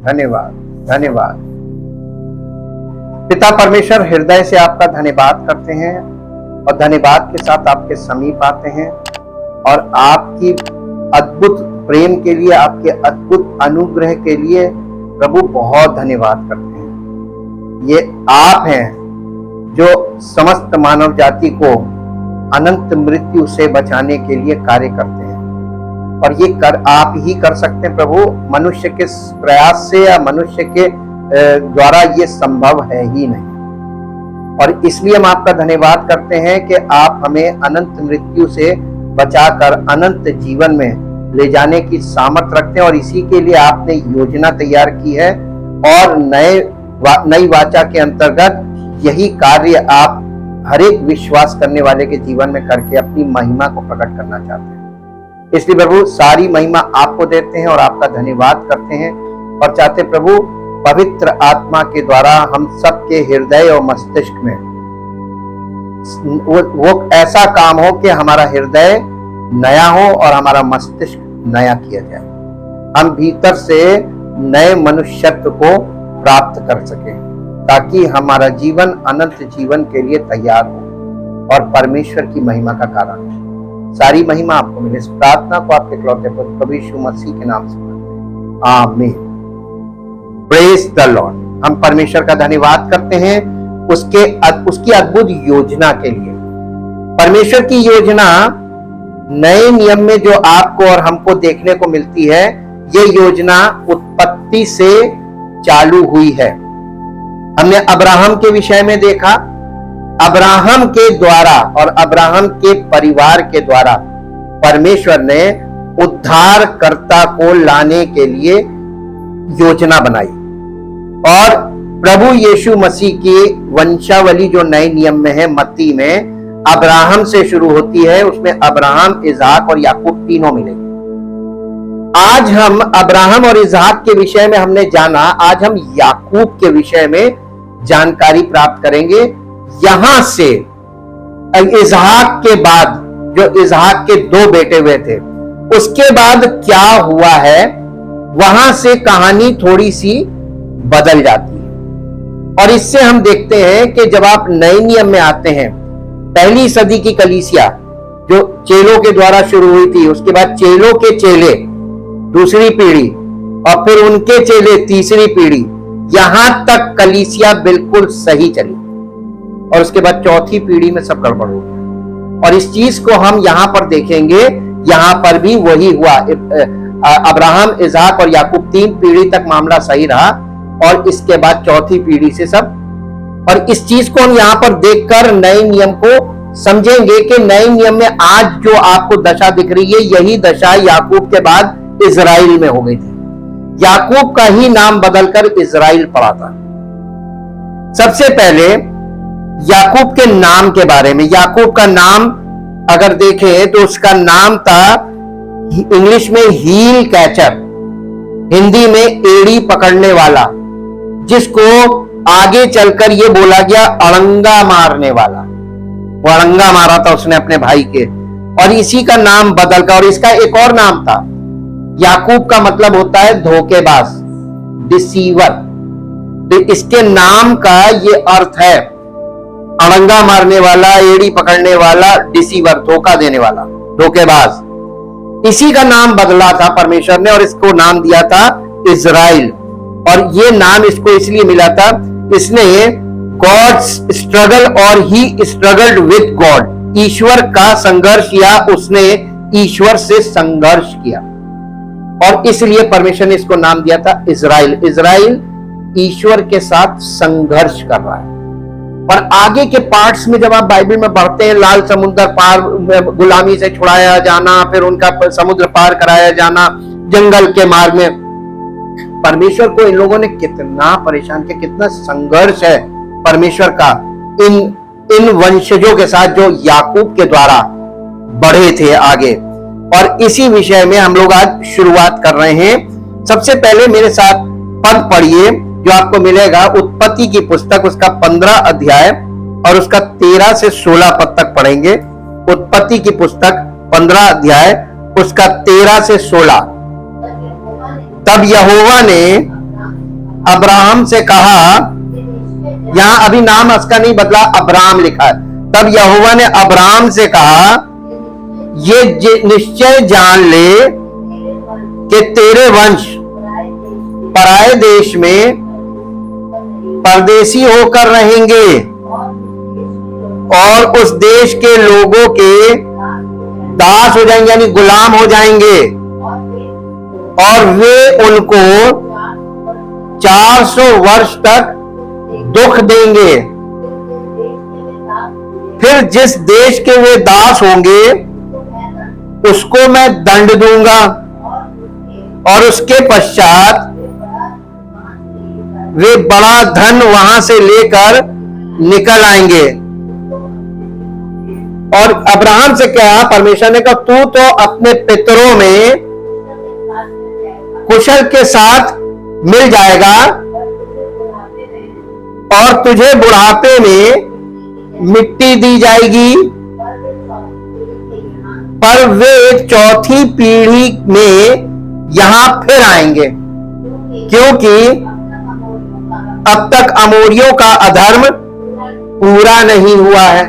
धन्यवाद, धन्यवाद। पिता परमेश्वर, हृदय से आपका धन्यवाद करते हैं और धन्यवाद के साथ आपके समीप आते हैं और आपकी अद्भुत प्रेम के लिए, आपके अद्भुत अनुग्रह के लिए प्रभु बहुत धन्यवाद करते हैं। ये आप हैं जो समस्त मानव जाति को अनंत मृत्यु से बचाने के लिए कार्य करते हैं और ये आप ही कर सकते हैं प्रभु। मनुष्य के प्रयास से या मनुष्य के द्वारा ये संभव है ही नहीं और इसलिए हम आपका धन्यवाद करते हैं कि आप हमें अनंत मृत्यु से बचाकर अनंत जीवन में ले जाने की सामर्थ रखते हैं और इसी के लिए आपने योजना तैयार की है और नई वाचा के अंतर्गत यही कार्य आप हर एक विश्वास करने वाले के जीवन में करके अपनी महिमा को प्रकट करना चाहते हैं। इसलिए प्रभु सारी महिमा आपको देते हैं और आपका धन्यवाद करते हैं और चाहते प्रभु पवित्र आत्मा के द्वारा हम सबके हृदय और मस्तिष्क में वो ऐसा काम हो कि हमारा हृदय नया हो और हमारा मस्तिष्क नया किया जाए, हम भीतर से नए मनुष्यत्व को प्राप्त कर सके ताकि हमारा जीवन अनंत जीवन के लिए तैयार हो और परमेश्वर की महिमा का कारण हो। सारी महिमा आपको मिले। इस प्रार्थना को आपके इकलौते पुत्र प्रभु यीशु मसीह के नाम से मांगते हैं, आमीन। Praise the Lord. हम परमेश्वर का धन्यवाद करते हैं उसकी अद्भुत योजना के लिए। परमेश्वर की योजना नए नियम में जो आपको और हमको देखने को मिलती है, ये योजना उत्पत्ति से चालू हुई है। हमने अब्राहम के विषय में देखा, अब्राहम के द्वारा और अब्राहम के परिवार के द्वारा परमेश्वर ने उद्धारकर्ता को लाने के लिए योजना बनाई और प्रभु यीशु मसीह की वंशावली जो नए नियम में है, मत्ती में अब्राहम से शुरू होती है, उसमें अब्राहम, इज़हाक और याकूब तीनों मिलेंगे। आज हम अब्राहम और इज़हाक के विषय में हमने जाना, आज हम याकूब के विषय में जानकारी प्राप्त करेंगे। यहां से इज़हाक के बाद, जो इज़हाक के 2 बेटे हुए थे, उसके बाद क्या हुआ है, वहां से कहानी थोड़ी सी बदल जाती है और इससे हम देखते हैं कि जब आप नए नियम में आते हैं, पहली सदी की कलीसिया जो चेलों के द्वारा शुरू हुई थी, उसके बाद चेलों के चेले दूसरी पीढ़ी और फिर उनके चेले तीसरी पीढ़ी, यहां तक कलीसिया बिल्कुल सही चली और उसके बाद चौथी पीढ़ी में सब गड़बड़ हो गया और इस चीज को हम यहां पर देखेंगे। यहां पर भी वही हुआ। अब्राहम, इज़हाक और याकूब 3 पीढ़ी तक मामला सही रहा और इसके बाद चौथी पीढ़ी से सब, और इस चीज को हम यहां पर देखकर नए नियम को समझेंगे कि नए नियम में आज जो आपको दशा दिख रही है, यही दशा याकूब के बाद इजराइल में हो गई थी। याकूब का ही नाम बदलकर इजराइल पड़ा था। सबसे पहले याकूब के नाम के बारे में, याकूब का नाम अगर देखें तो उसका नाम था इंग्लिश में हील कैचर, हिंदी में एड़ी पकड़ने वाला, जिसको आगे चलकर ये बोला गया अड़ंगा मारने वाला। वो अड़ंगा मारा था उसने अपने भाई के और इसी का नाम बदलकर, और इसका एक और नाम था, याकूब का मतलब होता है धोखेबाज, डिसीवर। तो इसके नाम का ये अर्थ है अड़ंगा मारने वाला, एड़ी पकड़ने वाला, डिसीवर, धोखा देने वाला, धोखेबाज। इसी का नाम बदला था परमेश्वर ने और इसको नाम दिया था इजराइल। और ये नाम इसको इसलिए मिला था, इसने गॉड्स स्ट्रगल और ही स्ट्रगल्ड विद गॉड, ईश्वर का संघर्ष या उसने ईश्वर से संघर्ष किया और इसलिए परमेश्वर ने इसको नाम दिया था इजराइल। इजराइल ईश्वर के साथ संघर्ष कर रहा है। और आगे के पार्ट्स में जब आप बाइबल में पढ़ते हैं, लाल समुद्र पार, गुलामी से छुड़ाया जाना, फिर उनका समुद्र पार कराया जाना, जंगल के मार्ग में, परमेश्वर को इन लोगों ने कितना परेशान किया, कितना संघर्ष है परमेश्वर का इन वंशजों के साथ जो याकूब के द्वारा बढ़े थे आगे। और इसी विषय में हम लोग आज शुरुआत कर रहे हैं। सबसे पहले मेरे साथ पद पढ़िए जो आपको मिलेगा उत्पत्ति की पुस्तक, उसका 15 अध्याय और उसका 13 से 16 पद तक पढ़ेंगे। उत्पत्ति की पुस्तक 15 अध्याय उसका 13 से 16। तब यहोवा ने अब्राहम से कहा, यहां अभी नाम उसका नहीं बदला, अब्राम लिखा है। तब यहोवा ने अब्राम से कहा, ये निश्चय जान ले कि तेरे वंश पराए देश में परदेसी होकर रहेंगे और उस देश के लोगों के दास हो जाएंगे, यानी गुलाम हो जाएंगे, और वे उनको 400 वर्ष तक दुख देंगे। फिर जिस देश के वे दास होंगे उसको मैं दंड दूंगा, और उसके पश्चात वे बड़ा धन वहां से लेकर निकल आएंगे। और अब्राहम से कहा, परमेश्वर ने कहा, तू तो अपने पितरों में कुशल के साथ मिल जाएगा और तुझे बुढ़ापे में मिट्टी दी जाएगी, पर वे चौथी पीढ़ी में यहां फिर आएंगे, क्योंकि अब तक अमोरियों का अधर्म पूरा नहीं हुआ है।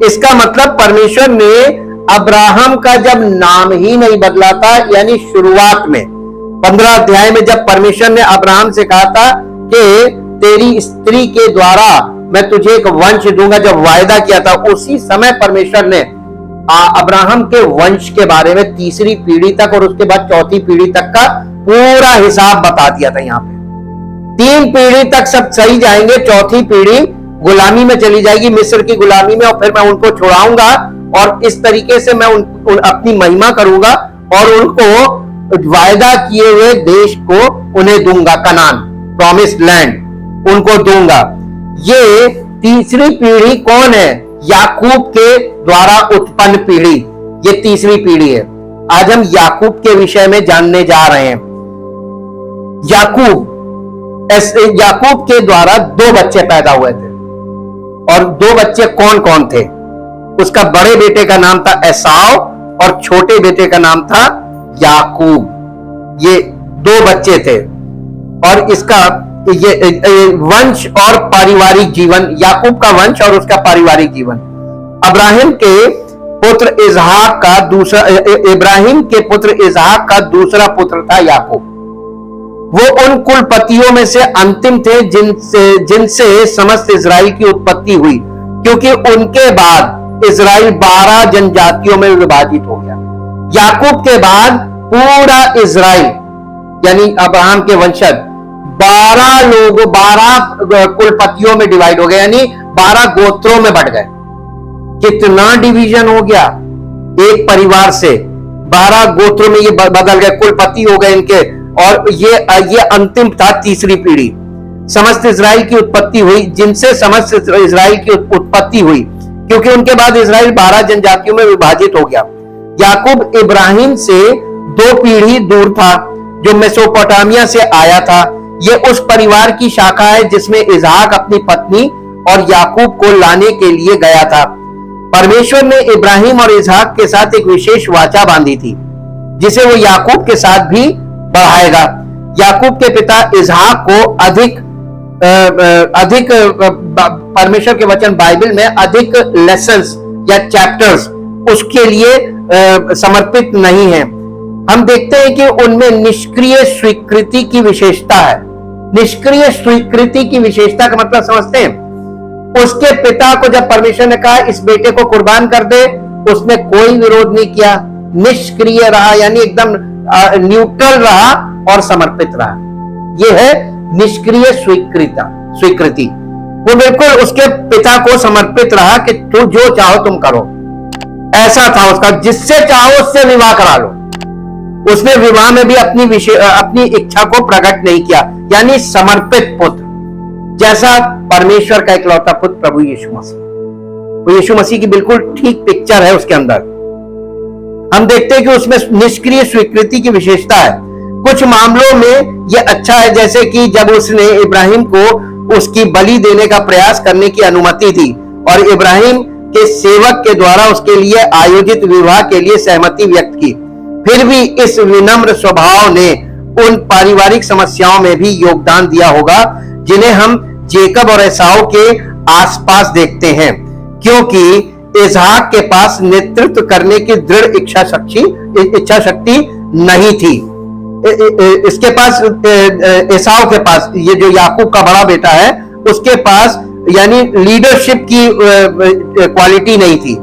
इसका मतलब परमेश्वर ने अब्राहम का जब नाम ही नहीं बदला था, यानी शुरुआत में 15 अध्याय में जब परमेश्वर ने अब्राहम से कहा था कि तेरी स्त्री के द्वारा मैं तुझे एक वंश दूंगा, जब वायदा किया था, उसी समय परमेश्वर ने अब्राहम के वंश के बारे में तीसरी पीढ़ी तक और उसके बाद चौथी पीढ़ी तक का पूरा हिसाब बता दिया था। यहाँ पे 3 पीढ़ी तक सब सही जाएंगे, चौथी पीढ़ी गुलामी में चली जाएगी, मिस्र की गुलामी में, और फिर मैं उनको छुड़ाऊंगा और इस तरीके से मैं अपनी महिमा करूंगा और उनको वायदा किए हुए देश को उन्हें दूंगा, कनान, प्रॉमिस्ड लैंड उनको दूंगा। ये तीसरी पीढ़ी कौन है? याकूब के द्वारा उत्पन्न पीढ़ी, ये तीसरी पीढ़ी है। आज हम याकूब के विषय में जानने जा रहे हैं। याकूब के द्वारा 2 बच्चे पैदा हुए थे, और 2 बच्चे कौन कौन थे? उसका बड़े बेटे का नाम था एसाव और छोटे बेटे का नाम था याकूब। ये 2 बच्चे थे, और इसका ये वंश और पारिवारिक जीवन, याकूब का वंश और उसका पारिवारिक जीवन। इब्राहिम के पुत्र इसहाक का दूसरा पुत्र था याकूब। वो उन कुलपतियों में से अंतिम थे जिनसे समस्त इजराइल की उत्पत्ति हुई, क्योंकि उनके बाद इजराइल 12 जनजातियों में विभाजित हो गया। याकूब के बाद पूरा इजराइल यानी अब्राहम के वंशज 12 कुलपतियों में डिवाइड हो गए, यानी 12 गोत्रों में बढ़ गए। कितना डिवीजन हो गया एक परिवार से, 12 गोत्रों में ये बदल गए, कुलपति हो गए इनके। और ये अंतिम था तीसरी पीढ़ी। समस्त इजराइल की उत्पत्ति हुई, जिनसे समस्त इजराइल की उत्पत्ति हुई, क्योंकि उनके बाद इजराइल 12 जनजातियों में विभाजित हो गया। याकूब इब्राहिम से 2 पीढ़ी दूर था, जो मेसोपोटामिया से आया था। ये उस परिवार की शाखा है जिसमें इसहाक अपनी पत्नी और याकूब को लाने के लिए गया था। परमेश्वर ने इब्राहिम और इसहाक के साथ एक विशेष वाचा बांधी थी, जिसे वो याकूब के साथ भी बढ़ाएगा। याकूब के पिता इसहाक को अधिक परमेश्वर के वचन बाइबल में अधिक लेसन्स या चैप्टर्स उसके लिए समर्पित नहीं है। हम देखते हैं कि उनमें निष्क्रिय स्वीकृति की विशेषता है। निष्क्रिय स्वीकृति की विशेषता का मतलब समझते हैं? उसके पिता को जब परमेश्वर ने कहा इस बेटे को कुर्बान कर दे, उसने कोई विरोध नहीं किया, निष्क्रिय रहा, यानी एकदम न्यूट्रल रहा और समर्पित रहा। यह है निष्क्रिय स्वीकृति। वो बिल्कुल उसके पिता को समर्पित रहा कि तू जो चाहो तुम करो। ऐसा था उसका, जिससे चाहो उससे विवाह करा लो। उसने विवाह में भी अपनी इच्छा को प्रकट नहीं किया, यानी समर्पित पुत्र, जैसा परमेश्वर का इकलौता पुत्र प्रभु यीशु मसीह। वो यीशु मसीह की बिल्कुल ठीक पिक्चर है उसके अंदर। हम देखते हैं कि उसमें निष्क्रिय स्वीकृति की विशेषता है। कुछ मामलों में यह अच्छा है, जैसे कि जब उसने इब्राहिम को उसकी बलि देने का प्रयास करने की अनुमति दी और इब्राहिम के सेवक के द्वारा उसके लिए आयोजित विवाह के लिए सहमति व्यक्त की। फिर भी इस विनम्र स्वभाव ने उन पारिवारिक समस्याओं में भी योगदान दिया होगा जिन्हें हम जेकब और एसाव के आसपास देखते हैं, क्योंकि इसहाक के पास नेतृत्व करने की दृढ़ इच्छा शक्ति नहीं थी। इसके पास, एसाव के पास, ये जो याकूब का बड़ा बेटा है, उसके पास यानी लीडरशिप की क्वालिटी नहीं थी।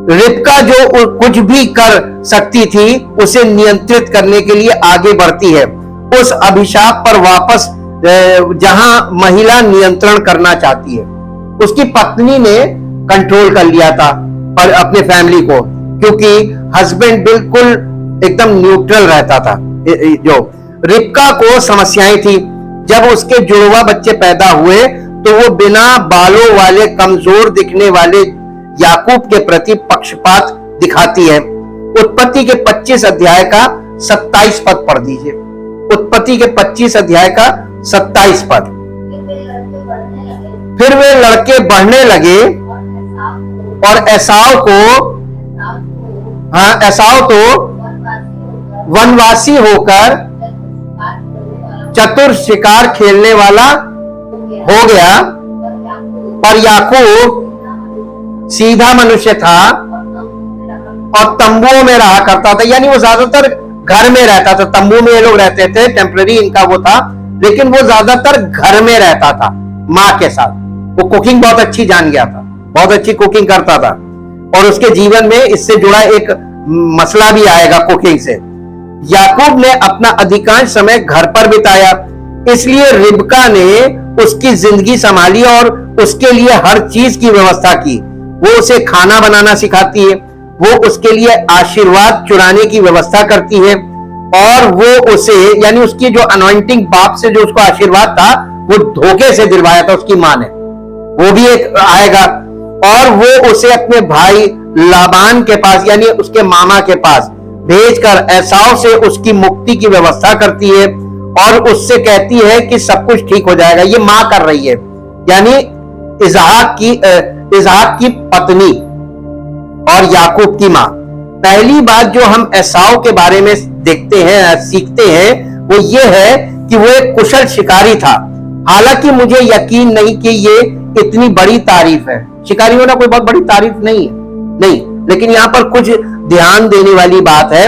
रिबका जो कुछ भी कर सकती थी उसे नियंत्रित करने के लिए आगे बढ़ती है, उस अभिशाप पर वापस जहां महिला नियंत्रण करना चाहती है। उसकी पत्नी ने कंट्रोल कर लिया था पर अपने फैमिली को, क्योंकि हस्बैंड बिल्कुल एकदम न्यूट्रल रहता था। जो रिबका को समस्याएं थी, जब उसके जुड़वा बच्चे पैदा हुए तो वो बिना बालों वाले कमजोर दिखने वाले याकूब के प्रति पक्षपात दिखाती है। उत्पत्ति के 25 अध्याय का 27 पद पढ़ दीजिए। उत्पत्ति के 25 अध्याय का 27 पद। फिर वे लड़के बढ़ने लगे और एसाव तो वनवासी होकर चतुर शिकार खेलने वाला हो गया, पर याकूब सीधा मनुष्य था और तंबुओं में रहा करता था। यानी वो ज्यादातर घर में रहता था। तंबू में ये लोग रहते थे, टेम्पररी इनका वो था, लेकिन वो ज्यादातर घर में रहता था माँ के साथ। वो कुकिंग बहुत अच्छी जान गया था, बहुत अच्छी कुकिंग करता था, और उसके जीवन में इससे जुड़ा एक मसला भी आएगा कुकिंग से। याकूब ने अपना अधिकांश समय घर पर बिताया, इसलिए रिबका ने उसकी जिंदगी संभाली और उसके लिए हर चीज की व्यवस्था की। वो उसे खाना बनाना सिखाती है, वो उसके लिए आशीर्वाद चुराने की व्यवस्था करती है, और वो उसे यानी उसकी जो अनॉइंटिंग बाप से जो उसको आशीर्वाद था वो धोखे से दिलवाया था उसकी मां ने, वो भी एक आएगा। और वो उसे अपने भाई लाबान के पास यानी उसके मामा के पास भेजकर एसाव से उसकी मुक्ति की व्यवस्था करती है और उससे कहती है कि सब कुछ ठीक हो जाएगा। ये मां कर रही है, यानी इसहाक की पत्नी और याकूब की मां। पहली बात जो हम एसाव के बारे में देखते हैं, सीखते हैं, वो ये है कि वो एक कुशल शिकारी था। हालांकि मुझे यकीन नहीं कि ये इतनी बड़ी तारीफ है। शिकारी होना कोई बहुत बड़ी तारीफ नहीं है, नहीं, लेकिन यहाँ पर कुछ ध्यान देने वाली बात है।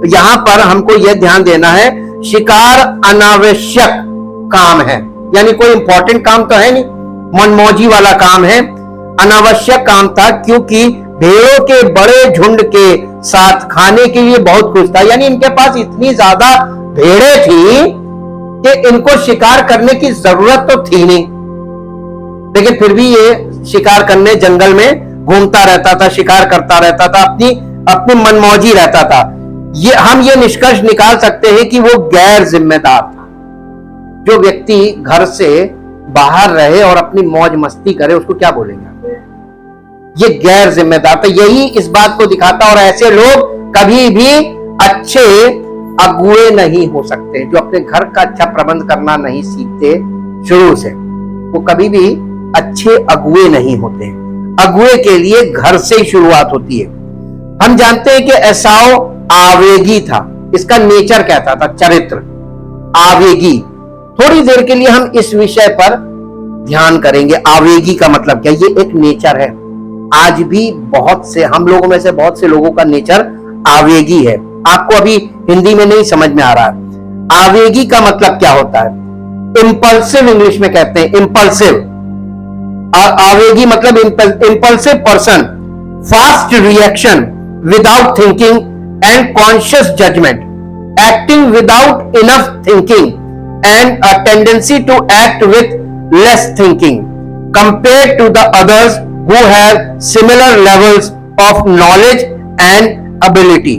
यहाँ पर हमको यह ध्यान देना है, शिकार अनावश्यक काम है, यानी कोई इंपॉर्टेंट काम तो है नहीं, मनमौजी वाला काम है, अनावश्यक काम था, क्योंकि भेड़ों के बड़े झुंड के साथ खाने के लिए बहुत कुछ था। यानी इनके पास इतनी ज्यादा भेड़ें थी कि इनको शिकार करने की जरूरत तो थी नहीं, लेकिन फिर भी ये शिकार करने जंगल में घूमता रहता था, शिकार करता रहता था, अपनी मनमौजी रहता था। हम ये निष्कर्ष निकाल सकते हैं कि वो गैर जिम्मेदार था। जो व्यक्ति घर से बाहर रहे और अपनी मौज मस्ती करे उसको क्या बोलेंगे? ये गैर जिम्मेदार था। यही इस बात को दिखाता, और ऐसे लोग कभी भी अच्छे अगुए नहीं हो सकते। जो अपने घर का अच्छा प्रबंध करना नहीं सीखते शुरू से, वो कभी भी अच्छे अगुए नहीं होते। अगुए के लिए घर से ही शुरुआत होती है। हम जानते हैं कि एसाव आवेगी था, इसका नेचर कहता था, चरित्र आवेगी। थोड़ी देर के लिए हम इस विषय पर ध्यान करेंगे। आवेगी का मतलब क्या? ये एक नेचर है। आज भी बहुत से हम लोगों में से बहुत से लोगों का नेचर आवेगी है। आपको अभी हिंदी में नहीं समझ में आ रहा है। आवेगी का मतलब क्या होता है? इंपल्सिव इंग्लिश में कहते हैं, इंपल्सिव। आवेगी मतलब impulsive person, fast reaction without thinking and conscious judgement, acting without enough thinking and a tendency to act with less thinking compared to the others who have similar levels of knowledge and ability।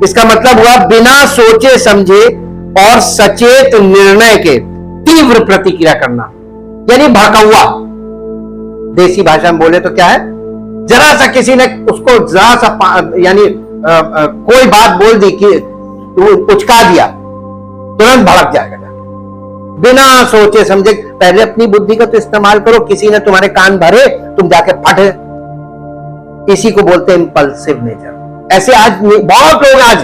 इसका मतलब हुआ बिना सोचे समझे और सचेत निर्णय के तीव्र प्रतिक्रिया करना, यानी भड़कौआ। देसी भाषा में बोले तो क्या है? जरा सा किसी ने उसको जरा सा यानी कोई बात बोल दी कि उचका दिया, तुरंत भड़क जाएगा। बिना सोचे समझे। पहले अपनी बुद्धि का तो इस्तेमाल करो। किसी ने तुम्हारे कान भरे, तुम जाके फटे। इसी को बोलते हैं इंपल्सिव नेचर। ऐसे आज बहुत लोग आज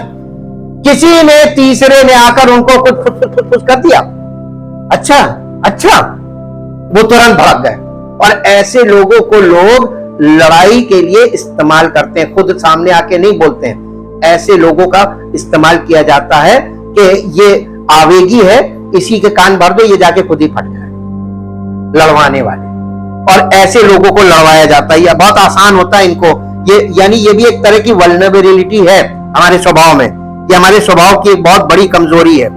किसी ने तीसरे ने आकर उनको कुछ कर दिया, अच्छा अच्छा, वो तुरंत भाग गए। और ऐसे लोगों को लोग लड़ाई के लिए इस्तेमाल करते हैं, खुद सामने आके नहीं बोलते हैं। ऐसे लोगों का इस्तेमाल किया जाता है कि ये आवेगी है, इसी के कान भर दो, ये जाके खुद ही फट जाए, लड़वाने वाले। और ऐसे लोगों को लड़वाया जाता है, ये बहुत आसान होता है इनको। ये यानी ये भी एक तरह की वल्नरेबिलिटी है हमारे स्वभाव में, ये हमारे स्वभाव की एक बहुत बड़ी कमजोरी है।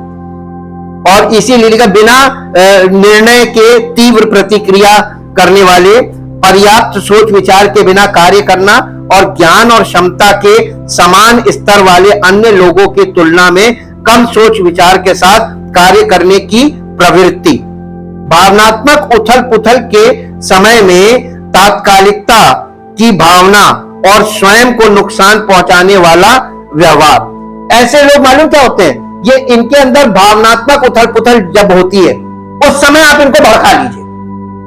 और इसीलिए बिना निर्णय के तीव्र प्रतिक्रिया करने वाले, पर्याप्त सोच विचार के बिना कार्य करना और ज्ञान और क्षमता के समान स्तर वाले अन्य लोगों की तुलना में कम सोच विचार के साथ कार्य करने की प्रवृत्ति, भावनात्मक उथल पुथल के समय में तात्कालिकता की भावना और स्वयं को नुकसान पहुंचाने वाला व्यवहार। ऐसे लोग मालूम क्या होते हैं, ये इनके अंदर भावनात्मक उथल पुथल जब होती है उस समय आप इनको भड़का लीजिए,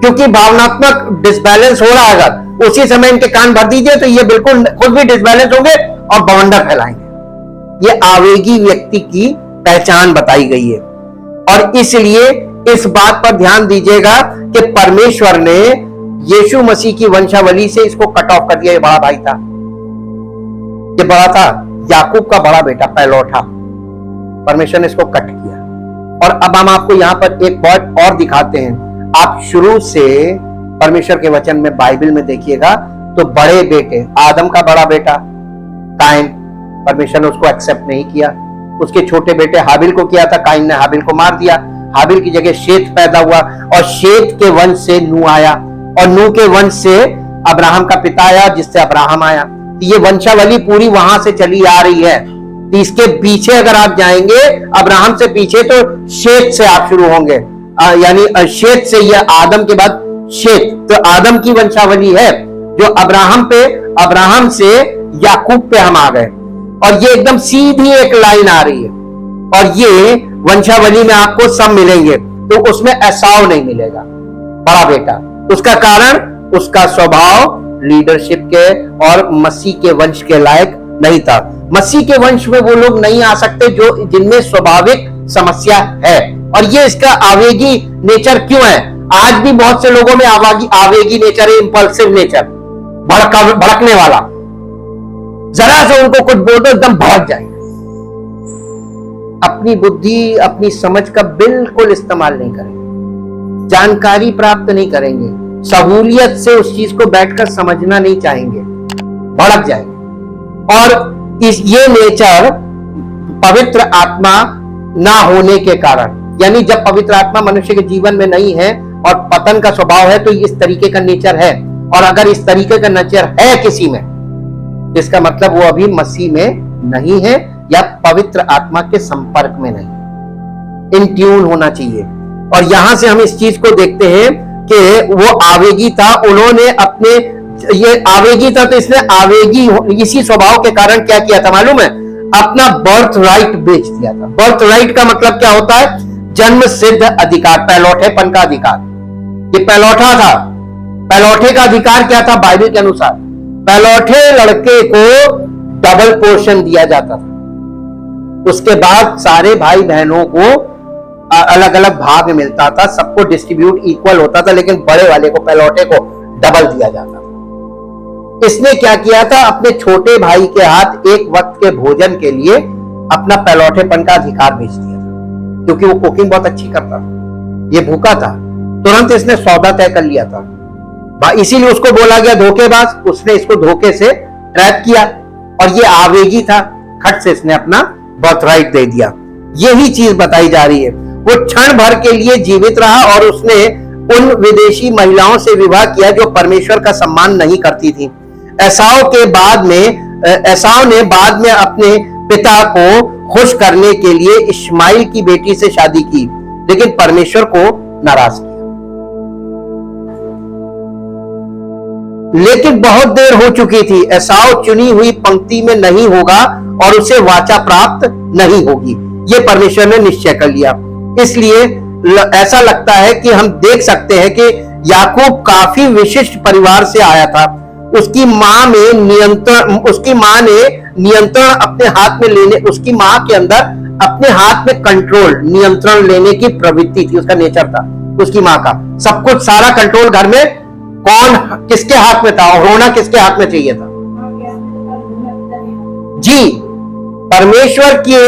क्योंकि भावनात्मक डिसबैलेंस हो रहा है, अगर उसी समय इनके कान भर दीजिए तो ये बिल्कुल खुद भी डिसबैलेंस होंगे और बवंडर फैलाएंगे। ये आवेगी व्यक्ति की पहचान बताई गई है। और इसलिए इस बात पर ध्यान दीजिएगा कि परमेश्वर ने यीशु मसीह की वंशावली से इसको कट ऑफ कर दिया। ये बड़ा भाई था, ये बड़ा था, याकूब का बड़ा बेटा पहलौठा, परमेश्वर ने इसको कट किया। और अब हम आपको यहां पर एक पॉइंट और दिखाते हैं। आप शुरू से परमेश्वर के वचन में बाइबल में देखिएगा तो बड़े बेटे, आदम का बड़ा बेटा काइन, परमेश्वर ने उसको एक्सेप्ट नहीं किया। उसके छोटे बेटे हाबिल को किया था, काइन ने हाबिल को मार दिया। हाबिल की जगह शेत पैदा हुआ और शेत के वंश से नूह आया और नूह के वंश से अब्राहम का पिता आया, जिससे अब्राहम आया। ये वंशावली पूरी वहां से चली आ रही है। इसके पीछे अगर आप जाएंगे अब्राहम से पीछे तो शेत से आप शुरू होंगे, यानी शेत से, यह आदम के बाद शेत, तो आदम की वंशावली है जो अब्राहम से याकूब पे हम आ गए। और ये एकदम सीधी एक लाइन आ रही है और ये वंशावली में आपको सब मिलेंगे, तो उसमें एसाव नहीं मिलेगा, बड़ा बेटा। उसका कारण उसका स्वभाव लीडरशिप के और मसीह के वंश के लायक नहीं था। मसीह के वंश में वो लोग नहीं आ सकते जो जिनमें स्वाभाविक समस्या है। और ये इसका आवेगी नेचर क्यों है? आज भी बहुत से लोगों में आवेगी नेचर है, इंपल्सिव नेचर, भड़कने वाला। जरा से उनको कुछ बोल दो एकदम भड़क जाएंगे, अपनी बुद्धि अपनी समझ का बिल्कुल इस्तेमाल नहीं करेंगे, जानकारी प्राप्त नहीं करेंगे, सहूलियत से उस चीज को बैठकर समझना नहीं चाहेंगे, भड़क जाएंगे। और ये नेचर पवित्र आत्मा ना होने के कारण, यानी जब पवित्र आत्मा मनुष्य के जीवन में नहीं है और पतन का स्वभाव है तो इस तरीके का नेचर है। और अगर इस तरीके का नेचर है किसी में, इसका मतलब वो अभी मसीह में नहीं है या पवित्र आत्मा के संपर्क में नहीं, इन ट्यून होना चाहिए। और यहां से हम इस चीज को देखते हैं कि वो आवेगी था, उन्होंने अपने, ये आवेगी था तो इसने आवेगी इसी स्वभाव के कारण क्या किया था मालूम है? अपना बर्थ राइट बेच दिया था। बर्थ राइट का मतलब क्या होता है? जन्म सिद्ध अधिकार, पहलौठेपन का अधिकार। ये पहलौठा था। पहलौठे का अधिकार क्या था बाइबल के अनुसार? पहलौठे लड़के को डबल पोर्शन दिया जाता था, उसके बाद सारे भाई बहनों को अलग अलग भाग मिलता था, सबको डिस्ट्रीब्यूट इक्वल होता था, लेकिन बड़े वाले को, पहलौठे को डबल दिया जाता था। इसने क्या किया था? अपने छोटे भाई के हाथ एक वक्त के भोजन के लिए अपना पहलौठेपन का अधिकार बेच दिया था, क्योंकि वो कुकिंग बहुत अच्छी करता था, ये भूखा था। तुरंत इसने सौदा तय कर लिया था, इसीलिए उसको बोला गया धोखेबाज। उसने इसको धोखे से ट्रैप किया और ये आवेगी था, खट से इसने अपना बर्थ राइट दे दिया। यही चीज बताई जा रही है। वो क्षण भर के लिए जीवित रहा और उसने उन विदेशी महिलाओं से विवाह किया जो परमेश्वर का सम्मान नहीं करती थी। एसाव ने बाद में अपने पिता को खुश करने के लिए इश्माइल की बेटी से शादी की, लेकिन परमेश्वर को नाराज किया। लेकिन बहुत देर हो चुकी थी, एसाव चुनी हुई पंक्ति में नहीं होगा और उसे वाचा प्राप्त नहीं होगी, ये परमेश्वर ने निश्चय कर लिया। इसलिए ऐसा लगता है कि हम देख सकते हैं कि याकूब काफी विशिष्ट परिवार से आया था। उसकी मां ने नियंत्रण अपने हाथ में लेने, उसकी मां के अंदर अपने हाथ में कंट्रोल, नियंत्रण लेने की प्रवृत्ति थी, उसका नेचर था उसकी मां का। सब कुछ, सारा कंट्रोल घर में कौन किसके हाथ में था, और होना किसके हाथ में चाहिए था? जी, परमेश्वर के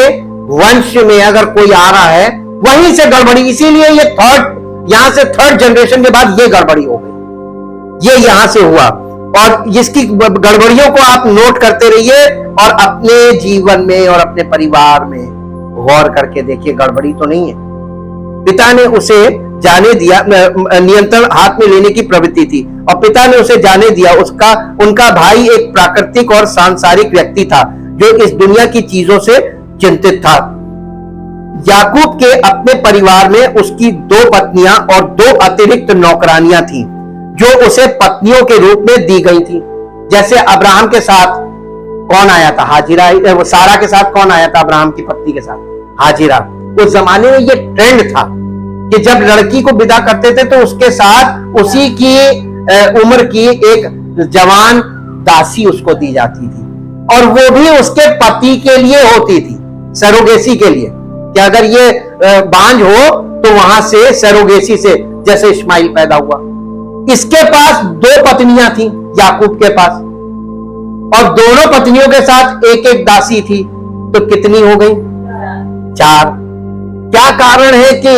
वंश में अगर कोई आ रहा है वहीं से गड़बड़ी, इसीलिए ये यहां से थर्ड जनरेशन के बाद ये गड़बड़ी हो गई, ये यहां से हुआ। और इसकी गड़बड़ियों को आप नोट करते रहिए और अपने जीवन में और अपने परिवार में गौर करके देखिए, गड़बड़ी तो नहीं है। पिता ने उसे जाने दिया, नियंत्रण हाथ में लेने की प्रवृत्ति थी, और पिता ने उसे जाने दिया। उनका भाई एक प्राकृतिक और सांसारिक व्यक्ति था जो इस दुनिया की चीजों से चिंतित था। याकूब के अपने परिवार में उसकी 2 पत्नियां और 2 अतिरिक्त नौकरानियां थीं जो उसे पत्नियों के रूप में दी गई थी। जैसे अब्राहम के साथ कौन आया था? हाजिरा। सारा के साथ कौन आया था अब्राहम की पत्नी के साथ? हाजिरा। उस जमाने में ये ट्रेंड था कि जब लड़की को विदा करते थे तो उसके साथ उसी की उम्र की एक जवान दासी उसको दी जाती थी, और वो भी उसके पति के लिए होती थी, सरोगेसी के लिए, कि अगर ये बांझ हो तो वहां से सरोगेसी से, जैसे इस्माइल पैदा हुआ। इसके पास 2 पत्नियां थी याकूब के पास, और दोनों पत्नियों के साथ एक एक दासी थी, तो कितनी हो गई? 4। क्या कारण है कि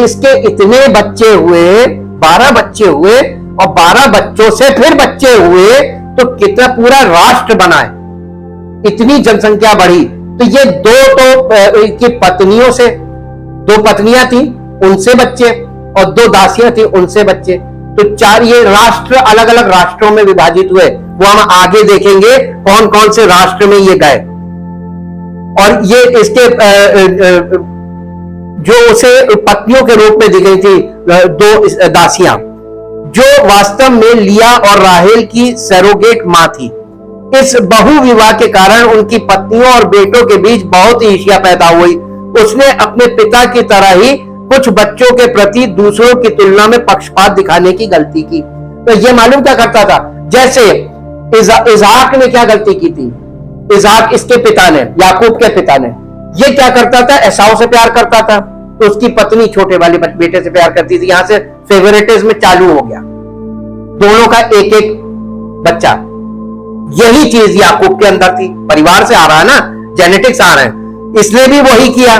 इसके इतने बच्चे हुए? 12 बच्चे हुए, और 12 बच्चों से फिर बच्चे हुए, तो कितना पूरा राष्ट्र बना है, इतनी जनसंख्या बढ़ी। तो ये 2 की पत्नियों से, 2 पत्नियां थी उनसे बच्चे, और 2 दासियां थी उनसे बच्चे, तो 4 ये राष्ट्र अलग अलग राष्ट्रों में विभाजित हुए। वो हम आगे देखेंगे कौन कौन से राष्ट्र में ये गए। और ये इसके जो उसे पत्नियों के रूप में दी गई थी 2 दासियां, जो वास्तव में लिया और राहेल की सरोगेट मां थी। इस बहु विवाह के कारण उनकी पत्नियों और बेटों के बीच बहुत ही ईर्ष्या पैदा हुई। उसने अपने पिता की तरह ही कुछ बच्चों के प्रति दूसरों की तुलना में पक्षपात दिखाने की गलती की। तो ये मालूम क्या करता था? जैसे इज़हाक ने क्या गलती की थी? इज़हाक, इसके पिता ने, याकूब के पिता ने, ये क्या करता था? एसाव से प्यार करता था, तो उसकी पत्नी छोटे वाले बेटे से प्यार करती थी। यहां से फेवरेटिज्म चालू हो गया, दोनों का एक एक बच्चा। यही चीज याकूब के अंदर थी, परिवार से आ रहा है ना, जेनेटिक्स आ रहे हैं, इसलिए भी वही किया।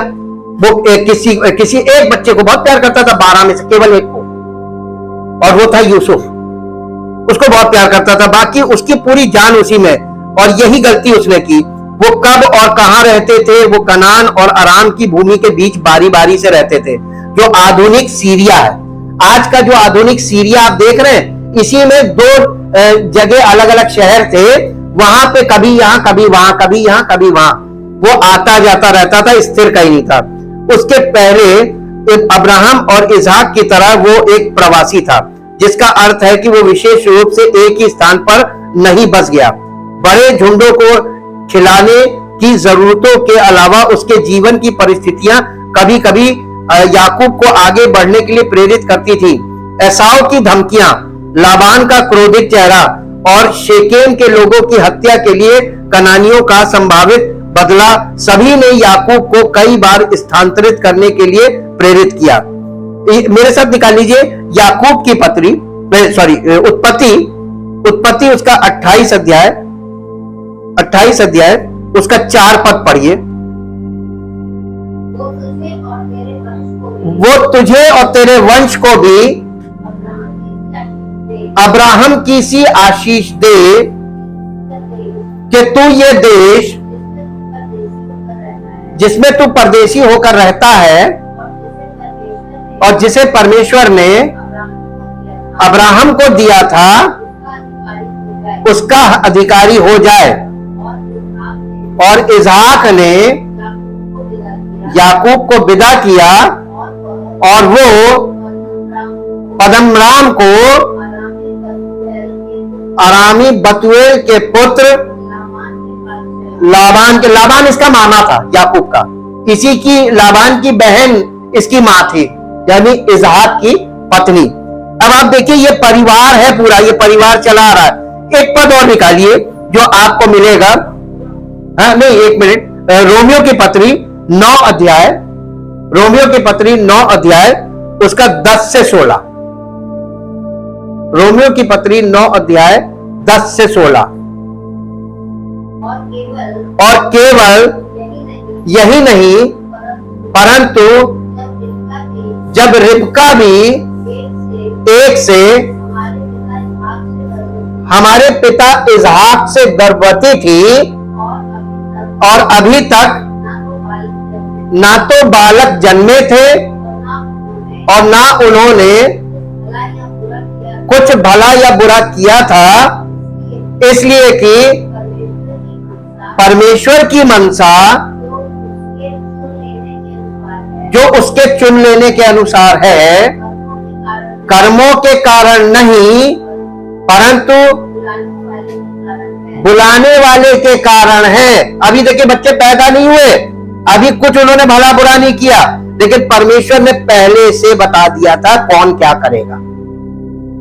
वो किसी एक बच्चे को बहुत प्यार करता था, 12 में से केवल एक को, और वो था यूसुफ। उसको बहुत प्यार करता था, बाकी उसकी पूरी जान उसी में। और यही गलती उसने की। वो कब और कहां रहते थे? वो कनान और अराम की भूमि के बीच बारी बारी से रहते थे, जो आधुनिक सीरिया है। आज का जो आधुनिक सीरिया आप देख रहे हैं, इसी में 2 जगह अलग अलग शहर थे, वहां पे कभी यहां कभी वहां, कभी यहां कभी वहां, वो आता जाता रहता था, स्थिर कहीं नहीं था। उसके पहले अब्राहम और इज़हाक की तरह वो एक प्रवासी था, जिसका अर्थ है कि वो विशेष रूप से एक ही स्थान पर नहीं बस गया। बड़े झुंडों को खिलाने की जरूरतों के अलावा उसके जीवन की परिस्थितियां कभी कभी याकूब को आगे बढ़ने के लिए प्रेरित करती थी। एसाव की धमकियां, लाबान का क्रोधित चेहरा और शेकेम के लोगों की हत्या के लिए कनानियों का संभावित बदला, सभी ने याकूब को कई बार स्थानांतरित करने के लिए प्रेरित किया। मेरे साथ निकाल लीजिए याकूब की उत्पत्ति उसका 28 अध्याय उसका 4 पद पढ़िए। वो तुझे और तेरे वंश को भी अब्राहम की सी आशीष दे कि तू ये देश जिसमें तू परदेशी होकर रहता है और जिसे परमेश्वर ने अब्राहम को दिया था, उसका अधिकारी हो जाए। और इज़हाक ने याकूब को विदा किया और वो पदमराम को अरामी बतूएल के पुत्र लाबान इसका मामा था, याकूब का, इसी की लाबान की बहन इसकी मां थी, यानी इज़हाक की पत्नी। अब आप देखिए ये परिवार है पूरा, ये परिवार चला आ रहा है। एक पद और निकालिए जो आपको मिलेगा, हाँ नहीं, एक मिनट, रोमियो की पत्री 9 अध्याय, रोमियो की पत्री 9 अध्याय उसका 10 से 16, रोमियो की पत्री 9 अध्याय 10 से 16। और केवल यही नहीं, परंतु जब रिबका भी एक से हमारे पिता इसहाक से गर्भवती थी और अभी तक ना तो बालक जन्मे थे और ना उन्होंने कुछ भला या बुरा किया था, इसलिए कि परमेश्वर की मनसा जो उसके चुन लेने के अनुसार है, कर्मों के कारण नहीं परंतु बुलाने वाले के कारण है। अभी देखिए बच्चे पैदा नहीं हुए, अभी कुछ उन्होंने भला बुरा नहीं किया, लेकिन परमेश्वर ने पहले से बता दिया था कौन क्या करेगा।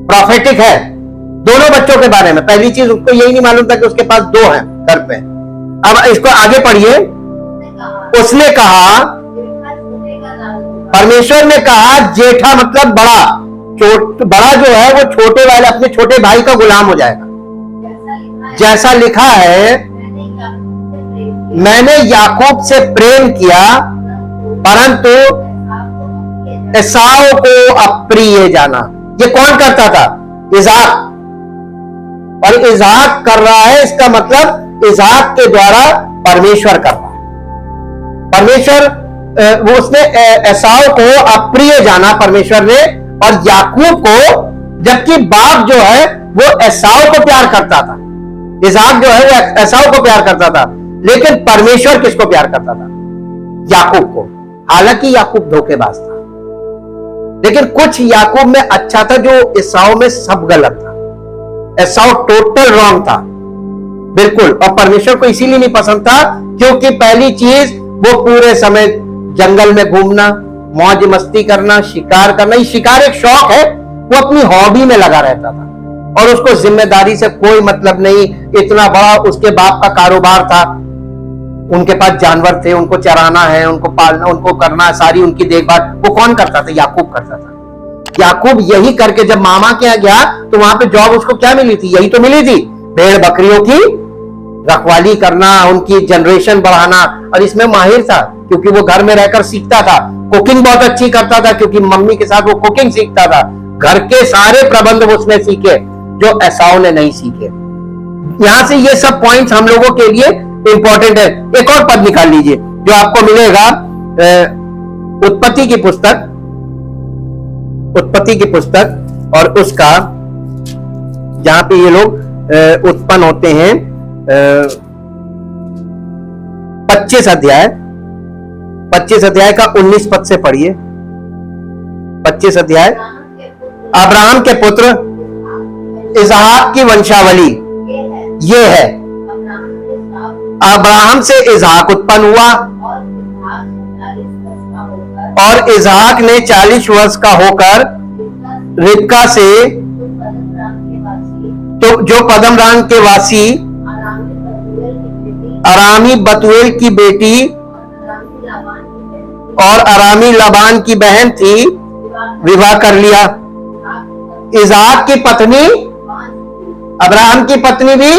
प्रोफेटिक है दोनों बच्चों के बारे में। पहली चीज उसको यही नहीं मालूम था कि उसके पास 2 हैं घर पे। अब इसको आगे पढ़िए। उसने कहा, परमेश्वर ने कहा, जेठा मतलब बड़ा, बड़ा जो है वो छोटे वाले अपने छोटे भाई का गुलाम हो जाएगा। जैसा लिखा है, मैंने याकूब से प्रेम किया परंतु एसाव को अप्रिय जाना। ये कौन करता था? इसहाक। और इसहाक कर रहा है, इसका मतलब इसहाक के द्वारा परमेश्वर कर रहा है। परमेश्वर वो उसने एसाव को अप्रिय जाना परमेश्वर ने, और याकूब को, जबकि बाप जो है वो एसाव को प्यार करता था। इसहाक जो है वो एसाव को प्यार करता था, लेकिन परमेश्वर किसको प्यार करता था? याकूब को। हालांकि याकूब धोखेबाज था, लेकिन कुछ याकूब में अच्छा था जो एसाव में सब गलत था। एसाव टोटल रॉन्ग था बिल्कुल, और परमेश्वर को इसीलिए नहीं पसंद था क्योंकि पहली चीज वो पूरे समय जंगल में घूमना, मौज मस्ती करना, शिकार करना। ये शिकार एक शौक है, वो अपनी हॉबी में लगा रहता था और उसको जिम्मेदारी से कोई मतलब नहीं। इतना बड़ा उसके बाप का कारोबार था, उनके पास जानवर थे, उनको चराना है, उनको पालना, उनको करना, सारी उनकी देखभाल वो कौन करता था? याकूब करता था। याकूब यही करके जब मामा के यहाँ गया तो वहां पे जॉब उसको क्या मिली थी? यही तो मिली थी, भेड़ बकरियों की रखवाली करना, उनकी जनरेशन बढ़ाना। और इसमें माहिर था क्योंकि वो घर में रहकर सीखता था। कुकिंग बहुत अच्छी करता था क्योंकि मम्मी के साथ वो कुकिंग सीखता था। घर के सारे प्रबंध उसने सीखे जो एसाव ने नहीं सीखे। यहां से ये सब पॉइंट्स हम लोगों के लिए इंपॉर्टेंट है। एक और पद निकाल लीजिए जो आपको मिलेगा उत्पत्ति की पुस्तक, उत्पत्ति की पुस्तक, और उसका जहां पे ये लोग उत्पन्न होते हैं 25 अध्याय, 25 अध्याय का 19 पद से पढ़िए। 25 अध्याय, अब्राहम के पुत्र इसहाक की वंशावली ये है। अब्राहम से इसहाक उत्पन्न हुआ और इसहाक ने 40 वर्ष का होकर रिबका से, तो जो पदमराम के वासी अरामी बतूएल की बेटी और अरामी लाबान की बहन थी, विवाह कर लिया। इसहाक की पत्नी, अब्राहम की पत्नी भी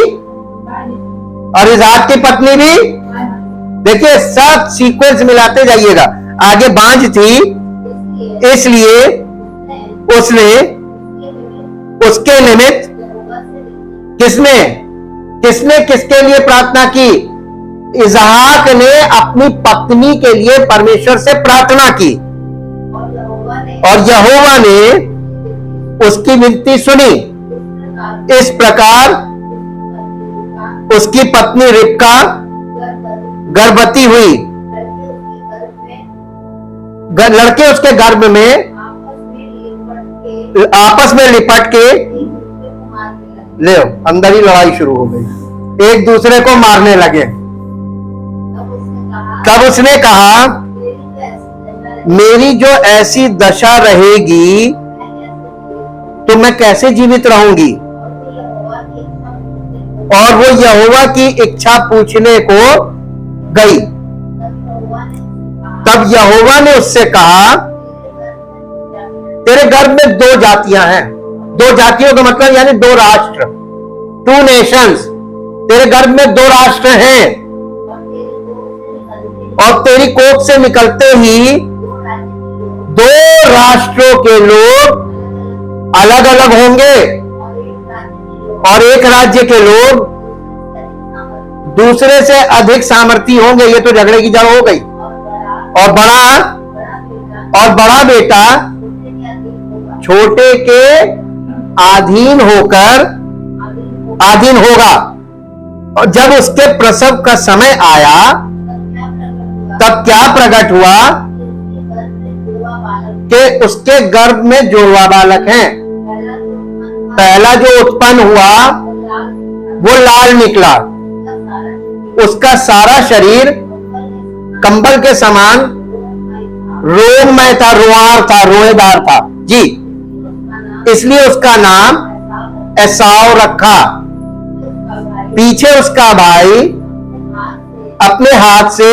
और इसहाक की पत्नी भी। देखिए सब सीक्वेंस मिलाते जाइएगा। आगे बांझ थी इसलिए उसने उसके निमित्त किसने किसने किसके लिए प्रार्थना की? इसहाक ने अपनी पत्नी के लिए परमेश्वर से प्रार्थना की और यहोवा ने उसकी विनती सुनी। इस प्रकार उसकी पत्नी रिबका गर्भवती हुई। लड़के उसके गर्भ में आपस में लिपट के ले अंदर ही लड़ाई शुरू हो गई, एक दूसरे को मारने लगे। तब उसने कहा, मेरी जो ऐसी दशा रहेगी तो मैं कैसे जीवित रहूंगी? और वो यहोवा की इच्छा पूछने को गई। तब यहोवा ने उससे कहा, तेरे गर्भ में 2 जातियां हैं। 2 जातियों का मतलब यानी 2 राष्ट्र, 2 नेशंस। तेरे गर्भ में 2 राष्ट्र हैं और तेरी कोख से निकलते ही 2 राष्ट्रों के लोग अलग अलग होंगे और एक राज्य के लोग दूसरे से अधिक सामर्थी होंगे। ये तो झगड़े की जड़ हो गई। और बड़ा बेटा छोटे के अधीन होगा। और जब उसके प्रसव का समय आया तब क्या प्रकट हुआ कि उसके गर्भ में जुड़वा बालक हैं। पहला जो उत्पन्न हुआ वो लाल निकला, उसका सारा शरीर कंबल के समान रोममय था, रोएदार था जी। इसलिए उसका नाम एसाव रखा। पीछे उसका भाई अपने हाथ से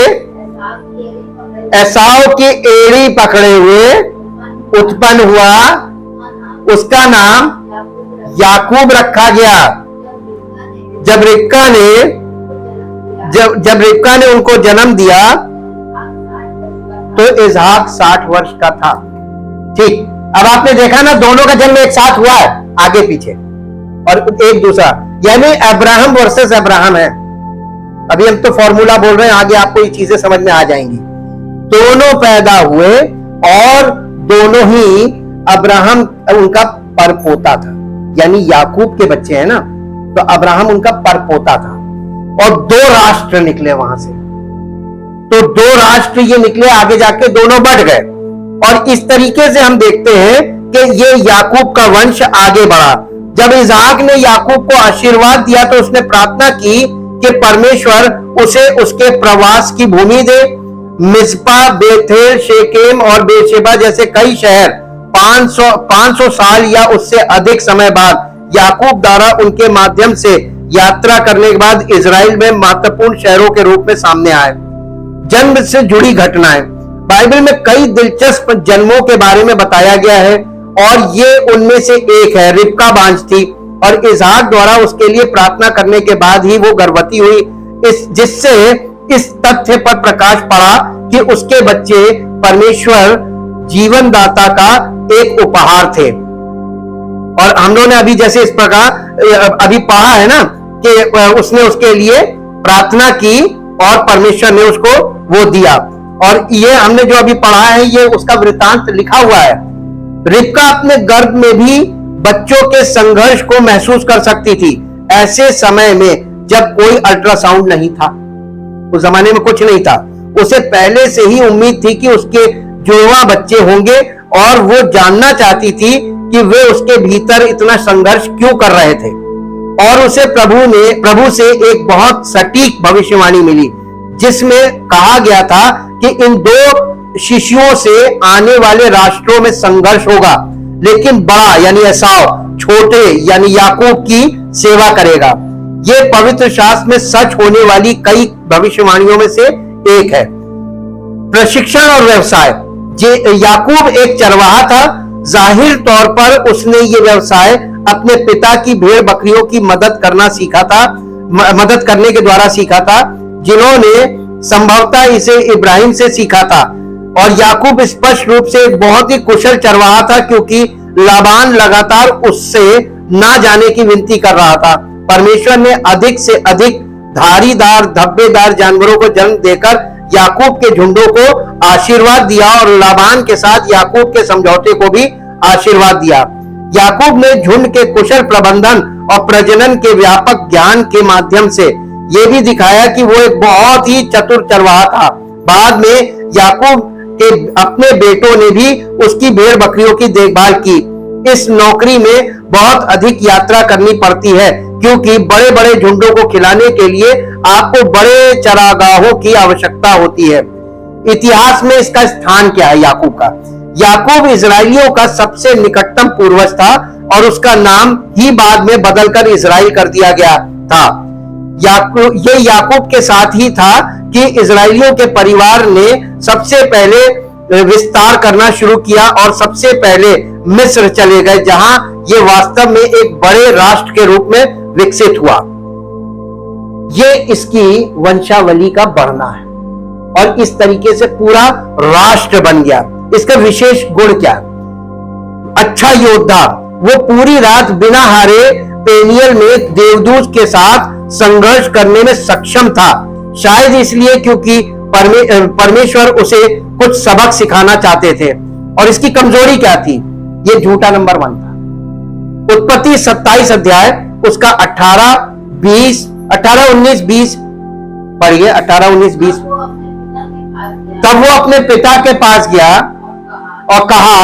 एसाव की एड़ी पकड़े हुए उत्पन्न हुआ। उसका नाम याकूब रखा गया। जब रिबका ने उनको जन्म दिया तो इजहाक 60 वर्ष का था। ठीक, अब आपने देखा ना, दोनों का जन्म एक साथ हुआ है, आगे पीछे और एक दूसरा, यानी अब्राहम वर्सेस अब्राहम है। अभी हम तो फॉर्मूला बोल रहे हैं, आगे आपको ये चीजें समझ में आ जाएंगी। दोनों पैदा हुए और दोनों ही अब्राहम उनका परपोता था, यानी याकूब के बच्चे हैं ना, तो अब्राहम उनका परपोता था। और 2 राष्ट्र निकले वहां से। तो 2 राष्ट्र ये निकले, आगे जाके दोनों बढ़ गए। और इस तरीके से हम देखते हैं कि ये याकूब का वंश आगे बढ़ा। जब इजहाक ने याकूब को आशीर्वाद दिया तो उसने प्रार्थना की कि परमेश्वर उसे उसके प्रवास की भूमि दे। मिस्पा, बेथेल, शेकेम और बेरशेबा जैसे कई शहर 500 साल या उससे अधिक समय बाद याकूब द्वारा उनके माध्यम से यात्रा करने के बाद इजराइल में महत्वपूर्ण शहरों के रूप में सामने आए। जन्म से जुड़ी घटनाएं बाइबल में कई दिलचस्प जन्मों के बारे में बताया गया है और ये उनमें से एक है। रिबका बांझ थी और इसहाक द्वारा उसके लिए प्रार्थना करने के बाद ही वो गर्भवती हुई, जिससे इस तथ्य पर प्रकाश पड़ा कि उसके बच्चे परमेश्वर जीवनदाता का एक उपहार थे। और हम लोगों ने अभी जैसे इस प्रकार अभी पढ़ा है ना कि उसने उसके लिए प्रार्थना की और परमेश्वर ने उसको वो दिया। और ये हमने जो अभी पढ़ा है ये उसका वृत्तांत लिखा हुआ है। रिबका अपने गर्भ में भी बच्चों के संघर्ष को महसूस कर सकती थी, ऐसे समय में जब कोई अल्ट्रासाउंड नहीं था। उस जमाने में कुछ नहीं था। उसे पहले से ही उम्मीद थी कि उसके जुड़वा बच्चे होंगे और वो जानना चाहती थी कि वे उसके भीतर इतना संघर्ष क्यों कर रहे थे। और उसे प्रभु से एक बहुत सटीक भविष्यवाणी मिली जिसमें कहा गया था कि इन 2 शिशुओं से आने वाले राष्ट्रों में संघर्ष होगा, लेकिन बड़ा यानी एसाव छोटे यानी याकूब की सेवा करेगा। यह पवित्र शास्त्र में सच होने वाली कई भविष्यवाणियों में से एक है। प्रशिक्षण और व्यवसाय। याकूब एक चरवाहा था। जाहिर तौर पर उसने ये व्यवसाय अपने पिता की भेड़ बकरियों की मदद करने के द्वारा सीखा था, जिन्होंने संभवतः इसे इब्राहिम से सीखा था। और याकूब स्पष्ट रूप से एक बहुत ही कुशल चरवाहा था, क्योंकि लाबान लगातार उससे ना जाने की विनती कर रहा था। परमेश्वर ने अधिक से अधिक धारीदार धब्बेदार जानवरों को जन्म देकर याकूब के झुंडों को आशीर्वाद दिया और लाबान के साथ याकूब के समझौते को भी आशीर्वाद दिया। याकूब ने झुंड के कुशल प्रबंधन और प्रजनन के व्यापक ज्ञान के माध्यम से यह भी दिखाया कि वो एक बहुत ही चतुर चरवाहा था। बाद में याकूब के अपने बेटों ने भी उसकी भेड़ बकरियों की देखभाल की। इस नौकरी में बहुत अधिक यात्रा करनी पड़ती है, क्योंकि बड़े बड़े झुंडों को खिलाने के लिए आपको बड़े चरागाहों की आवश्यकता होती है। इतिहास में इसका स्थान क्या है याकूब का? याकूब इजराइलियों का सबसे निकटतम पूर्वज था और उसका नाम ही बाद में बदलकर इजराइल कर दिया गया था। ये याकूब के साथ ही था कि इजरायलियों के परिवार ने सबसे पहले विस्तार करना शुरू किया और सबसे पहले मिस्र चले गए, जहां ये वास्तव में एक बड़े राष्ट्र के रूप में विकसित हुआ। ये इसकी वंशावली का बढ़ना है और इस तरीके से पूरा राष्ट्र बन गया। इसका विशेष गुण क्या? अच्छा योद्धा, वो पूरी रात बिना हारे पेनियल में देवदूत के साथ संघर्ष करने में सक्षम था, शायद इसलिए क्योंकि परमेश्वर उसे कुछ सबक सिखाना चाहते थे। और इसकी कमजोरी क्या थी? ये झूठा नंबर 1 था। उत्पत्ति 27 अध्याय उसका 18, 19, 20 पढ़िए। 18, 19, 20। तब वो अपने पिता के पास गया और कहा,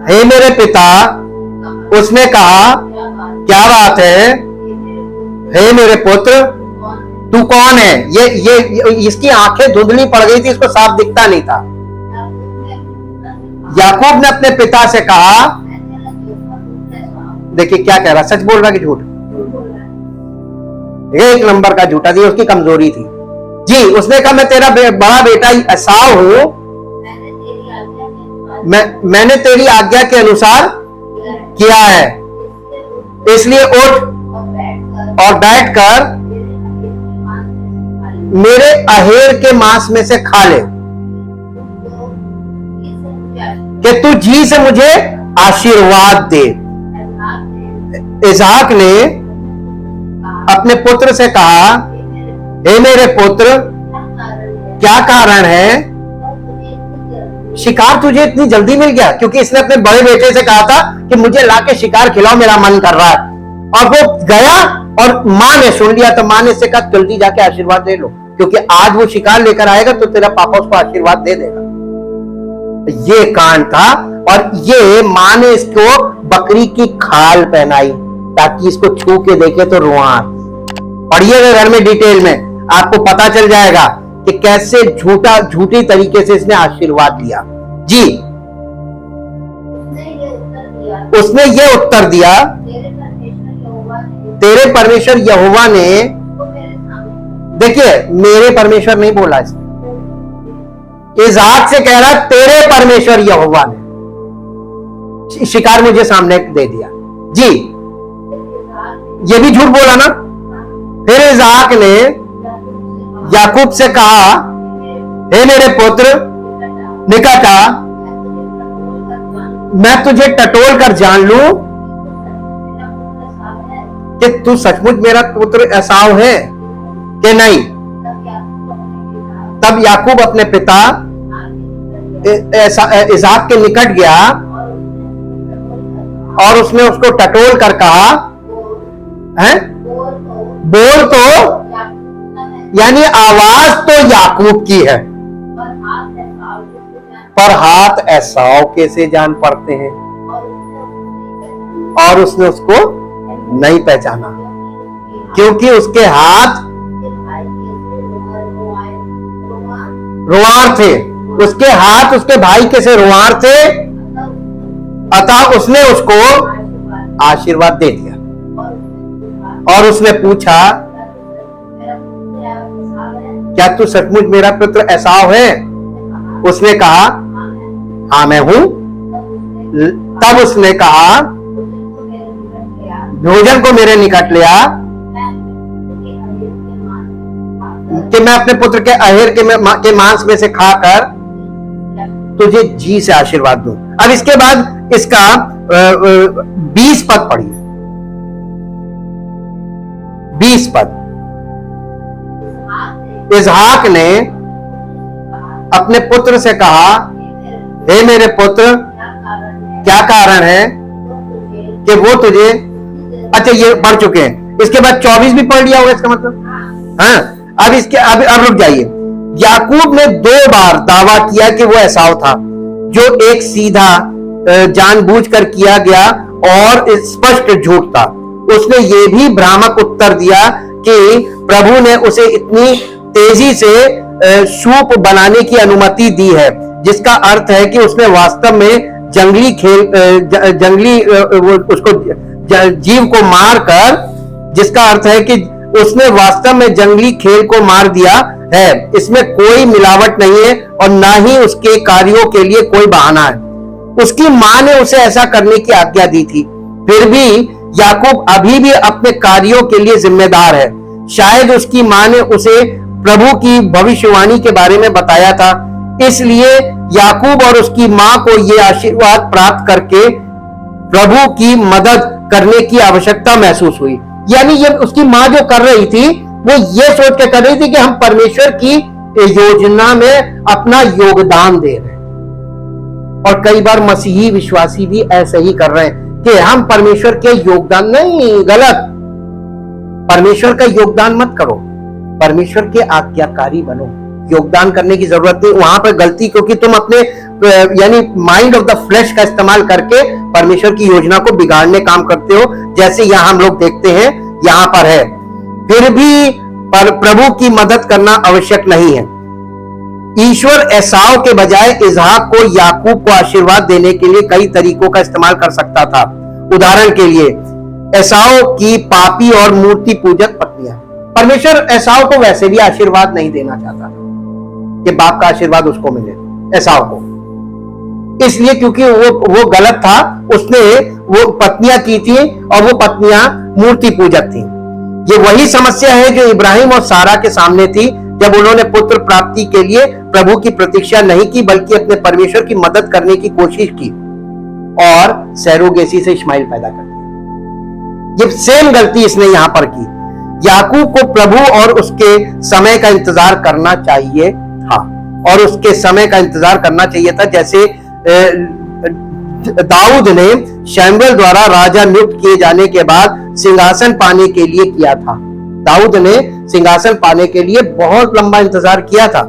हे मेरे पिता। उसने कहा, क्या बात है? हे मेरे पुत्र, तू कौन है? ये इसकी आंखें धुंधली पड़ गई थी, इसको साफ दिखता नहीं था। याकूब ने अपने पिता से कहा, देखिए क्या कह रहा, सच बोल रहा कि झूठ? एक नंबर का झूठा थी, उसकी कमजोरी थी। जी, उसने कहा, मैं तेरा बड़ा बेटा एसाव हूं, मैंने तेरी आज्ञा के अनुसार किया है, इसलिए उठ और बैठकर मेरे अहेर के मांस में से खा ले, कि तू जी से मुझे आशीर्वाद दे। इसहाक ने अपने पुत्र से कहा, हे मेरे पुत्र, क्या कारण है? शिकार तुझे इतनी जल्दी मिल गया? क्योंकि इसने अपने बड़े बेटे से कहा था कि मुझे लाके शिकार खिलाओ, मेरा मन कर रहा है। और वो गया और मां ने सुन लिया, तो मां ने इससे कहा, जल्दी जाके आशीर्वाद दे लो, क्योंकि आज वो शिकार लेकर आएगा तो तेरा पापा उसको आशीर्वाद दे देगा। ये कांड था। और ये मां ने इसको बकरी की खाल पहनाई ताकि इसको छू के देखे तो रुआं। पढ़िएगा घर में डिटेल में, आपको पता चल जाएगा कि कैसे झूठी तरीके से इसने आशीर्वाद दिया। जी, उसने ये उत्तर दिया, तेरे परमेश्वर यहोवा ने, देखिए मेरे परमेश्वर नहीं बोला इसने, इसहाक से कह रहा तेरे परमेश्वर यहोवा ने शिकार मुझे सामने दे दिया। जी, ये भी झूठ बोला ना। फिर इसहाक ने याकूब से कहा, हे मेरे पुत्र, निकट आ, मैं तुझे टटोल कर जान लूं कि तू सचमुच मेरा पुत्र एसाव है कि नहीं। तब याकूब अपने पिता इसहाक के निकट गया और उसने उसको टटोल कर कहा, है बोल तो, यानी आवाज तो याकूब की है, पर हाथ एसाव के से जान पड़ते हैं। और उसने उसको नहीं पहचाना क्योंकि उसके हाथ रुआर थे, उसके हाथ उसके भाई के से रुआर थे, अतः उसने उसको आशीर्वाद दे दिया। और उसने पूछा, क्या तू सचमुच मेरा पुत्र एसाव है? उसने कहा, हाँ मैं हूं। तब उसने कहा, भोजन को मेरे निकट ले आ कि मैं अपने पुत्र के अहेर के मांस में से खाकर तुझे जी से आशीर्वाद दूं। अब इसके बाद इसका 20 पद पढ़िए। 20 पद। इसहाक ने अपने पुत्र से कहा, हे मेरे पुत्र, क्या कारण है कि वो तुझे, अच्छा ये पढ़ चुके हैं, इसके बाद 24 भी पढ़ लिया होगा इसका मतलब। हाँ, अब रुक जाइए। याकूब ने 2 बार दावा किया कि वो एसाव था, जो एक सीधा जानबूझकर किया गया और स्पष्ट झूठ था। उसने ये भी भ्रामक उत्तर दिया कि प्रभु ने उसे इतनी तेजी से सूप बनाने की अनुमति दी है, जिसका अर्थ है कि उसने वास्तव में जंगली उसको जीव को मारकर, जिसका अर्थ है कि उसने वास्तव में जंगली खेल को मार दिया है। इसमें कोई मिलावट नहीं है और ना ही उसके कार्यों के लिए कोई बहाना है। उसकी मां ने उसे ऐसा करने की आज्ञा दी थी, फिर भी याकूब अभी भी अपने कार्यों के लिए जिम्मेदार है। शायद उसकी मां ने उसे प्रभु की भविष्यवाणी के बारे में बताया था, इसलिए याकूब और उसकी मां को यह आशीर्वाद प्राप्त करके प्रभु की मदद करने की आवश्यकता महसूस हुई। यानी ये उसकी मां जो कर रही थी वो ये सोच के कर रही थी कि हम परमेश्वर की योजना में अपना योगदान दे रहे हैं। और कई बार मसीही विश्वासी भी ऐसे ही कर रहे हैं कि हम परमेश्वर के योगदान, नहीं, गलत। परमेश्वर का योगदान मत करो, परमेश्वर के आज्ञाकारी बनो। योगदान करने की जरूरत नहीं, वहां पर गलती, क्योंकि तुम अपने यानी माइंड ऑफ द फ्लैश का इस्तेमाल करके परमेश्वर की योजना को बिगाड़ने काम करते हो, जैसे यहां हम लोग देखते हैं यहां पर है। फिर भी प्रभु की मदद करना आवश्यक नहीं है। ईश्वर एसाव के बजाय इसहाक को याकूब को आशीर्वाद देने के लिए कई तरीकों का इस्तेमाल कर सकता था। उदाहरण के लिए एसाव की पापी और मूर्ति पूजक पत्नियां। परमेश्वर एसाव को वैसे भी आशीर्वाद नहीं देना चाहता कि बाप का आशीर्वाद उसको मिले, एसाव को, इसलिए क्योंकि वो गलत था। उसने वो पत्नियां की थी और वो पत्नियां मूर्ति पूजक थी। ये वही समस्या है जो इब्राहिम और सारा के सामने थी जब उन्होंने पुत्र प्राप्ति के लिए प्रभु की प्रतीक्षा नहीं की, बल्कि अपने परमेश्वर की मदद करने की कोशिश की और सैरोगेसी से इस्माइल पैदा कर दिया। ये सेम गलती इसने यहां पर की। याकूब को प्रभु और उसके समय का इंतजार करना चाहिए था, और उसके समय का इंतजार करना चाहिए था, जैसे दाऊद ने शमूएल द्वारा राजा नियुक्त किए जाने के बाद सिंहासन पाने के लिए किया था। दाऊद ने सिंहासन पाने के लिए बहुत लंबा इंतजार किया था।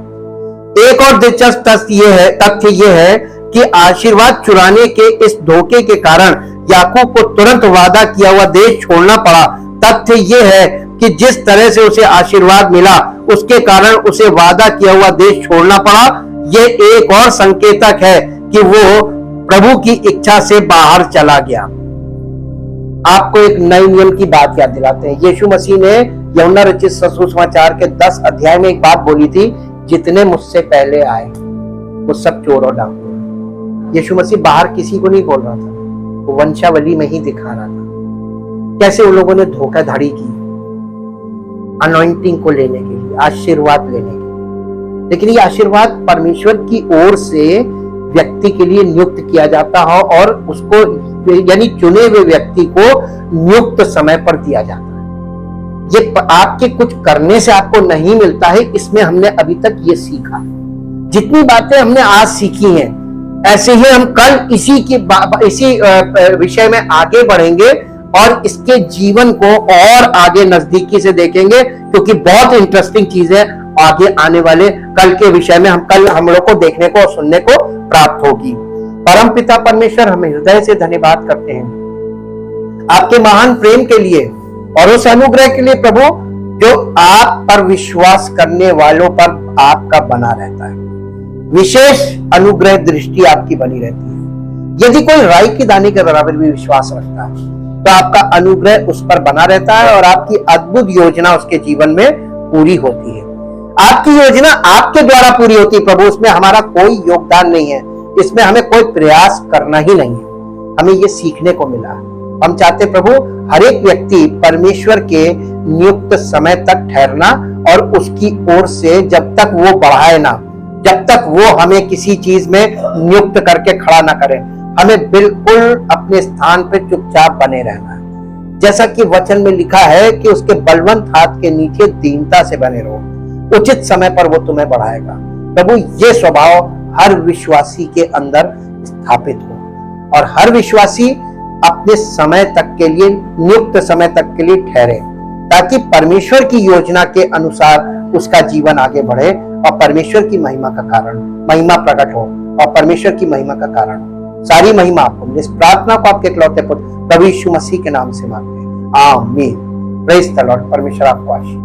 एक और दिलचस्प तथ्य यह है कि आशीर्वाद चुराने के इस धोखे के कारण याकूब को तुरंत वादा किया हुआ देश छोड़ना पड़ा। तथ्य यह है कि जिस तरह से उसे आशीर्वाद मिला उसके कारण उसे वादा किया हुआ देश छोड़ना पड़ा। यह एक और संकेतक है कि वो प्रभु की इच्छा से बाहर चला गया। आपको एक नए नियम की बात याद दिलाते हैं। यीशु मसीह ने यूहन्ना रचित सुसमाचार के 10 अध्याय में एक बात बोली थी, जितने मुझसे पहले आए वो सब चोर और डाकू। यीशु मसीह बाहर किसी को नहीं बोल रहा था, वो वंशावली में ही दिखा रहा था कैसे उन लोगों ने धोखाधड़ी की अनॉइंटिंग को लेने के लिए, आशीर्वाद लेने के लिए। लेकिन ये आशीर्वाद परमेश्वर की ओर से व्यक्ति के लिए नियुक्त किया जाता है और उसको यानी चुने हुए व्यक्ति को नियुक्त समय पर दिया जाता है। ये आपके कुछ करने से आपको नहीं मिलता है, इसमें हमने अभी तक ये सीखा। जितनी बातें हमने आज सीखी हैं, ऐसे ही हम कल इसी विषय में आगे बढ़ेंगे और इसके जीवन को और आगे नजदीकी से देखेंगे, क्योंकि बहुत इंटरेस्टिंग चीजें आगे आने वाले कल के विषय में हम लोग को देखने को और सुनने को प्राप्त होगी। परम पिता परमेश्वर, हमें हृदय से धन्यवाद करते हैं आपके महान प्रेम के लिए और उस अनुग्रह के लिए प्रभु, जो आप पर विश्वास करने वालों पर आपका बना रहता है। विशेष अनुग्रह दृष्टि आपकी बनी रहती है। यदि कोई राई के दाने के बराबर भी विश्वास रखता है तो आपका अनुग्रह उस पर बना रहता है और आपकी अद्भुत योजना उसके जीवन में पूरी होती है। आपकी योजना आपके द्वारा पूरी होती है प्रभु, उसमें हमारा कोई योगदान नहीं है, इसमें हमें कोई प्रयास करना ही नहीं है। हमें ये सीखने को मिला। हम चाहते प्रभु हर एक व्यक्ति परमेश्वर के नियुक्त समय तक ठहरना और उसकी ओर से जब तक वो बढ़ाए ना, जब तक वो हमें किसी चीज में नियुक्त करके खड़ा ना करे, हमें बिल्कुल अपने स्थान पे चुपचाप बने रहना है। जैसा कि वचन में लिखा है कि उसके बलवंत हाथ के नीचे दीनता से बने रहो, उचित समय पर वो तुम्हें बढ़ाएगा। प्रभु ये स्वभाव हर विश्वासी के अंदर स्थापित हो और हर विश्वासी अपने समय तक के लिए, नियुक्त समय तक के लिए ठहरे, ताकि परमेश्वर की योजना के अनुसार उसका जीवन आगे बढ़े और परमेश्वर की महिमा प्रकट हो और परमेश्वर की महिमा का कारण हो। सारी महिमा आपको। इस प्रार्थना को आपके इकलौते पुत्र प्रभु यीशु मसीह के नाम से मांगते हैं, आमीन। Praise the Lord. परमेश्वर आपको आशीष